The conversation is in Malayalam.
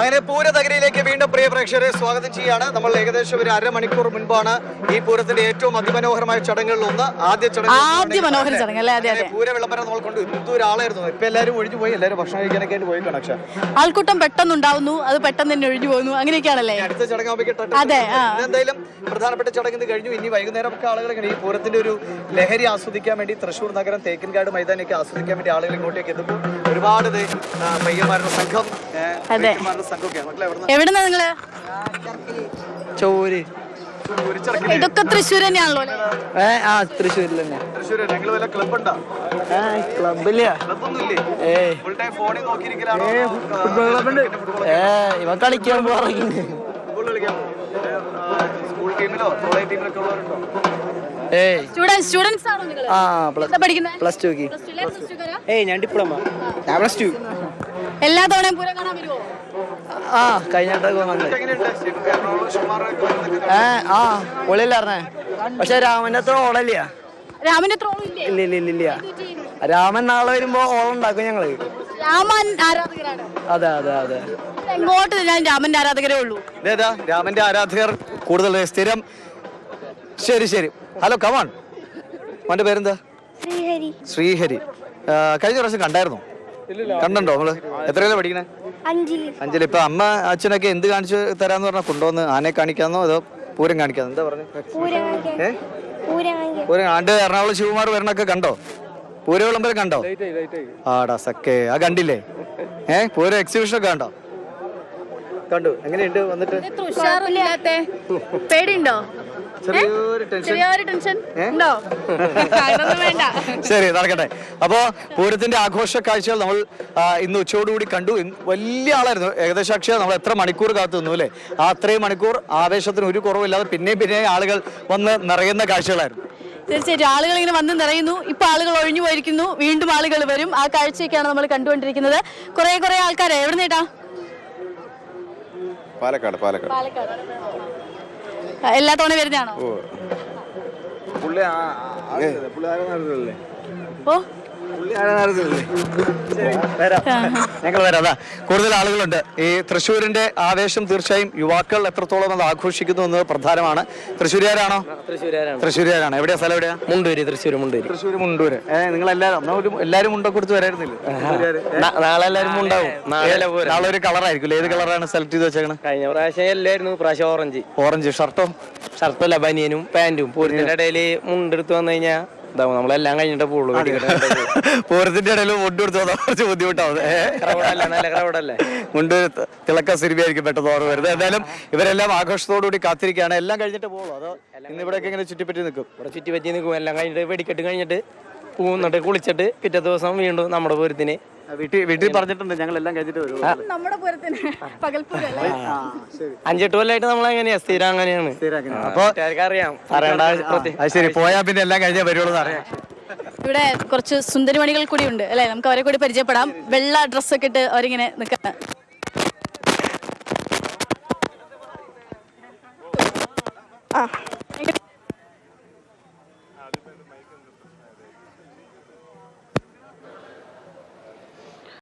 അങ്ങനെ പൂരനഗരിയിലേക്ക് വീണ്ടും പ്രിയ പ്രേക്ഷകരെ സ്വാഗതം ചെയ്യാണ്. നമ്മൾ ഏകദേശം ഒരു അരമണിക്കൂർ മുൻപാണ് ഈ പൂരത്തിന്റെ ഏറ്റവും അതിമനോഹരമായ ചടങ്ങുകളിൽ ഒന്ന് ആദ്യ ചടങ്ങ് പൂര വിളംബരം നമ്മൾ കൊണ്ട് ഒരാളായിരുന്നു. ഇപ്പൊ എല്ലാവരും ഒഴിഞ്ഞു പോയി, എല്ലാവരും ഭക്ഷണം കഴിക്കാനൊക്കെ ആയിട്ട് പോയി കണക്ഷ ആൾക്കൂട്ടം പെട്ടെന്നുണ്ടാവുന്നു, അത് പെട്ടെന്ന് തന്നെ ഒഴിഞ്ഞു പോകുന്നു, അങ്ങനെയൊക്കെയാണല്ലേ. അടുത്ത ചടങ്ങാകുമ്പോൾ എന്തായാലും പ്രധാനപ്പെട്ട ചടങ്ങ് കഴിഞ്ഞു. ഇനി വൈകുന്നേരം ഒക്കെ ആളുകൾ ഈ പൂരത്തിന്റെ ഒരു ലഹരി ആസ്വദിക്കാൻ വേണ്ടി തൃശ്ശൂർ നഗരം തേക്കിൻകാട് മൈതാനൊക്കെ ആസ്വദിക്കാൻ വേണ്ടി ആളുകൾ ഇങ്ങോട്ടേക്ക് എത്തുമ്പോൾ ഒരുപാട് പയ്യന്മാരുടെ സംഘം എവിടുന്നാ നിങ്ങള്? ചോര് ഇതൊക്കെ തൃശ്ശൂർ തന്നെയാണല്ലോ. തൃശ്ശൂരിൽ തന്നെ. ഇവ കളിക്കാൻ പോറങ്ങി പ്ലസ് ടു. ഞാൻ ഡിപ്ലോമ. ഞാൻ പ്ലസ് ടു. എല്ലാ തവണയും പൂരം കാണാൻ വരുമോ? കഴിഞ്ഞിട്ടൊക്കെ ഒളില്ലായിരുന്നേ. പക്ഷെ രാമന്റെ അത്ര ഓളല്ല. രാമന്റെ അത്ര ഇല്ല. രാമൻ നാളെ വരുമ്പോ ഓളം ഉണ്ടാക്കും ഞങ്ങള്. രാമൻ ആരാധകരാണ്. അതെ അതെ അതെ. എങ്ങോട്ട് ഞാൻ രാമന്റെ ആരാധകരേ ഉള്ളൂ. രാമന്റെ ആരാധകർ കൂടുതൽ സ്ഥിരം. ശരി. Hello come on. മോന്റെ പേരെന്താ? ശ്രീഹരി. കഴിഞ്ഞ പ്രാവശ്യം കണ്ടായിരുന്നോ? കണ്ടോ നമ്മള്? എത്രയല്ലേ പഠിക്കണേ? അഞ്ചില്. ഇപ്പൊ അമ്മ അച്ഛനൊക്കെ എന്ത് കാണിച്ചു തരാന്ന് പറഞ്ഞാ കൊണ്ടുവന്ന്? ആനയെ കാണിക്കാന്നോ അതോ പൂരം കാണിക്കാന്നോ? എന്താ പറഞ്ഞു? പൂരം ആണ്ട് എറണാകുളം ശിവകുമാർ വരണൊക്കെ കണ്ടോ? പൂര വിളംബരം കണ്ടോ? ആടാ സക്കേ, ആ കണ്ടില്ലേ? പൂര എക്സിബിഷൻ ഒക്കെ കണ്ടോ? കണ്ടു. എങ്ങനെയുണ്ട് വന്നിട്ട്? പേടിയുണ്ടോ? ശരി, നടക്കട്ടെ. അപ്പോ പൂരത്തിന്റെ ആഘോഷ കാഴ്ചകൾ നമ്മൾ ഇന്ന് ഉച്ചയോടുകൂടി കണ്ടു. വലിയ ആളായിരുന്നു. ഏകദേശം അക്ഷയ നമ്മൾ എത്ര മണിക്കൂർ കാത്തു നിന്നു അല്ലേ? ആ അത്രയും മണിക്കൂർ ആവേശത്തിന് ഒരു കുറവില്ലാതെ പിന്നെ ആളുകൾ വന്ന് നിറയുന്ന കാഴ്ചകളായിരുന്നു. തീർച്ചയായിട്ടും ആളുകൾ ഇങ്ങനെ വന്ന് നിറയുന്നു. ഇപ്പൊ ആളുകൾ ഒഴിഞ്ഞു പോയിരിക്കുന്നു, വീണ്ടും ആളുകൾ വരും. ആ കാഴ്ചയൊക്കെയാണ് നമ്മൾ കണ്ടുകൊണ്ടിരിക്കുന്നത്. കുറെ ആൾക്കാരെ എവിടെ നേട്ടാ? പാലക്കാട്. എല്ലാ തവണ വരുന്നതാണോ? ഞങ്ങൾ വരാം. കൂടുതൽ ആളുകളുണ്ട്. ഈ തൃശ്ശൂരിന്റെ ആവേശം തീർച്ചയായും യുവാക്കൾ എത്രത്തോളം അത് ആഘോഷിക്കുന്നു എന്നത് പ്രധാനമാണ്. തൃശ്ശൂരുകാരാണോ? തൃശ്ശൂരുകാരാണ്. എവിടെയാ സ്ഥലം? എവിടെയാ? മുണ്ടൂര്. തൃശ്ശൂർ മുണ്ടൂര്. നിങ്ങൾ എല്ലാരും മുണ്ടൊക്കെ കൊടുത്ത് വരായിരുന്നില്ല? നാളെ എല്ലാവരും ഉണ്ടാവും. നാളെ ഒരു കളറായിരിക്കും. ഏത് കളറാണ് സെലക്ട് ചെയ്ത് വെച്ചേക്കണേ? കഴിഞ്ഞ പ്രാവശ്യം എല്ലായിരുന്നു. പ്രാവശ്യം ഓറഞ്ച്. ഷർട്ടല്ല, ബനിയനും പാന്റും. പൂരത്തിന്റെ ഇടയില് മുണ്ടെടുത്ത് വന്നു കഴിഞ്ഞാൽ നമ്മളെല്ലാം കഴിഞ്ഞിട്ട് പോകുള്ളൂ. പൂരത്തിന്റെ ഇടയിൽ മുണ്ട് കൊടുത്തു വന്നാൽ കുറച്ച് ബുദ്ധിമുട്ടാവും. മുണ്ട് തിളക്ക സിനിമയായിരിക്കും പെട്ടെന്ന് ഓർമ്മ വരുന്നത്. എന്തായാലും ഇവരെല്ലാം ആഘോഷത്തോടുകൂടി കാത്തിരിക്കുകയാണ്. എല്ലാം കഴിഞ്ഞിട്ട് പോകുള്ളൂ അതോ ഇന്ന് ഇവിടെയൊക്കെ ഇങ്ങനെ ചുറ്റിപ്പറ്റി നിൽക്കും? ഇവിടെ ചുറ്റിപ്പറ്റി നിൽക്കും. എല്ലാം കഴിഞ്ഞിട്ട് വെടിക്കെട്ട് കഴിഞ്ഞിട്ട് പോകുന്നിട്ട് കുളിച്ചിട്ട് പിറ്റേ ദിവസം വീണ്ടും നമ്മുടെ പൂരത്തിന് വീട്ടിൽ പറഞ്ഞിട്ടുണ്ട് ഞങ്ങൾ എല്ലാം കഴിഞ്ഞിട്ട് വരും. 5-8 കൊല്ലമായിട്ട് നമ്മൾ എങ്ങനെയാ സ്ഥിരം അങ്ങനെയാണ്. അപ്പൊ അറിയാം, പറയണ്ട. ശരി, പോയാ പിന്നെ എല്ലാം കഴിഞ്ഞാൽ വരുള്ളൂ അറിയാം. ഇവിടെ കുറച്ച് സുന്ദരിമണികൾ കൂടി ഉണ്ട് അല്ലെ? നമുക്ക് അവരെ കൂടി പരിചയപ്പെടാം. വെള്ള ഡ്രസ്സൊക്കെ ഇട്ട് അവരിങ്ങനെ നിൽക്കാം.